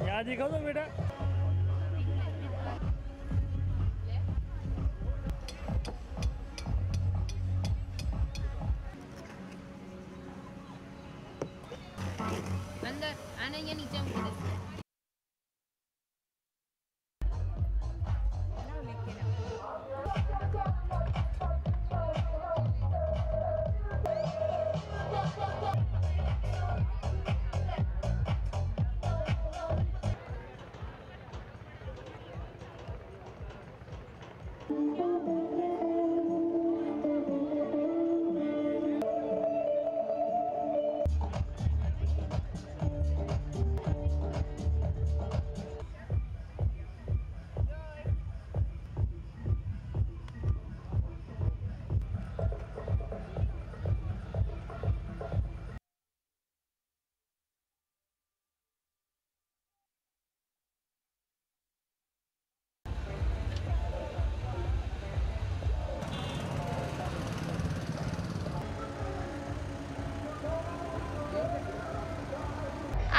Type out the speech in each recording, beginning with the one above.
यहाँ दिखाओ तो बेटा। अंदर आने या नीचे मूकी दे।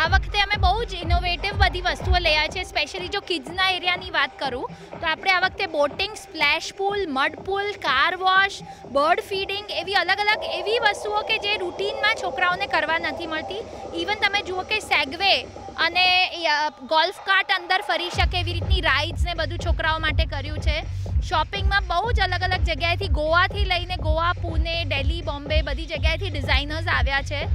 આ વખતે અમે બહુ જ ઇનોવેટિવ બધી વસ્તુઓ લઈ આવ્યા છે. સ્પેશિયલી જો કિડ્સના એરિયાની વાત કરું તો આપણે આ વખતે બોટિંગ, સ્પ્લેશ પૂલ, મડ પૂલ, કાર વોશ, બર્ડ ફીડિંગ એવી અલગ અલગ એવી વસ્તુઓ કે જે રૂટીનમાં છોકરાઓને કરવા નથી મળતી. ઇવન તમે જુઓ કે સેગવે અને ગોલ્ફ કાર્ટ અંદર ફરી શકે એવી રીતની રાઇડ્સ ને બધું છોકરાઓ માટે કર્યું છે. શોપિંગમાં બહુ જ અલગ અલગ જગ્યાએથી, ગોવાથી લઈને ગોવા, પુણે, દિલ્હી, બોમ્બે બધી જગ્યાએથી ડિઝાઇનર્સ આવ્યા છે.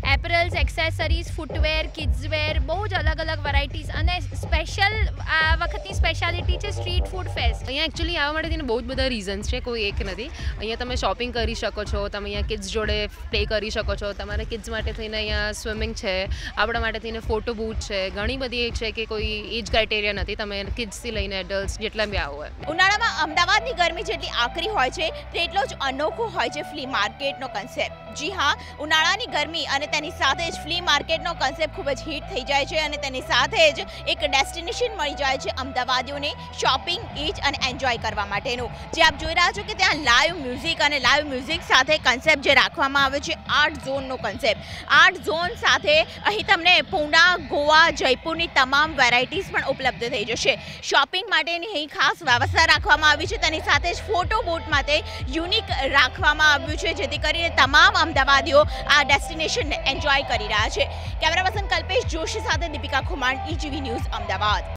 એપરલ્સ, એક્સેસરીઝ, ફૂટવેર, કિડ્સવેર, બહુ જ અલગ અલગ વેરાયટીઝ. અને સ્પેશિયલ આ વખતની સ્પેશિયાલિટી છે સ્ટ્રીટ ફૂડ ફેસ્ટ. અહીંયા એકચ્યુઅલી આવવા માટે બહુ જ બધા રીઝન્સ છે, કોઈ એક નથી. અહીંયા તમે શોપિંગ કરી શકો છો, તમે અહીંયા કિડ્સ જોડે પ્લે કરી શકો છો, તમારા કિડ્સ માટે થઈને અહીંયા સ્વિમિંગ છે, આપણા માટે થઈને ફોટો બૂથ છે, ઘણી બધી છે કે કોઈ એજ ક્રાઇટેરિયા નથી. તમે કિડ્સથી લઈને એડલ્ટ્સ જેટલા બી આવો હોય. ઉનાળામાં અમદાવાદની ગરમી જેટલી આકરી હોય છે તેટલો જ અનોખો હોય છે ફ્લી માર્કેટનો કન્સેપ્ટ. જી હા, ઉનાળાની ગરમી અને તેની સાથે જ ફ્લી માર્કેટનો કન્સેપ્ટ ખૂબ જ હિટ થઈ જાય છે અને તેની સાથે જ એક ડેસ્ટિનેશન મળી જાય છે અમદાવાદીઓને શોપિંગ, ઇટ અને એન્જોય કરવા માટેનું. જે આપ જોઈ રહ્યા છો કે ત્યાં લાઈવ મ્યુઝિક અને લાઈવ મ્યુઝિક સાથે કન્સેપ્ટ જે રાખવામાં આવે છે આર્ટ ઝોનનો કન્સેપ્ટ. આર્ટ ઝોન સાથે અહીં તમને પૂના, ગોવા, જયપુરની તમામ વેરાયટીઝ પણ ઉપલબ્ધ થઈ જશે. શોપિંગ માટેની અહીં ખાસ વ્યવસ્થા રાખવામાં આવી છે. તેની સાથે જ ફોટો બૂથ માટે યુનિક રાખવામાં આવ્યું છે, જેથી કરીને તમામ અમદાવાદીઓ આ ડેસ્ટિનેશનને એન્જોય કરી રહ્યા છે. કેમેરા પર્સન કલ્પેશ જોશી સાથે દીપિકા ખુમાણ, ETV ન્યૂઝ, અમદાવાદ.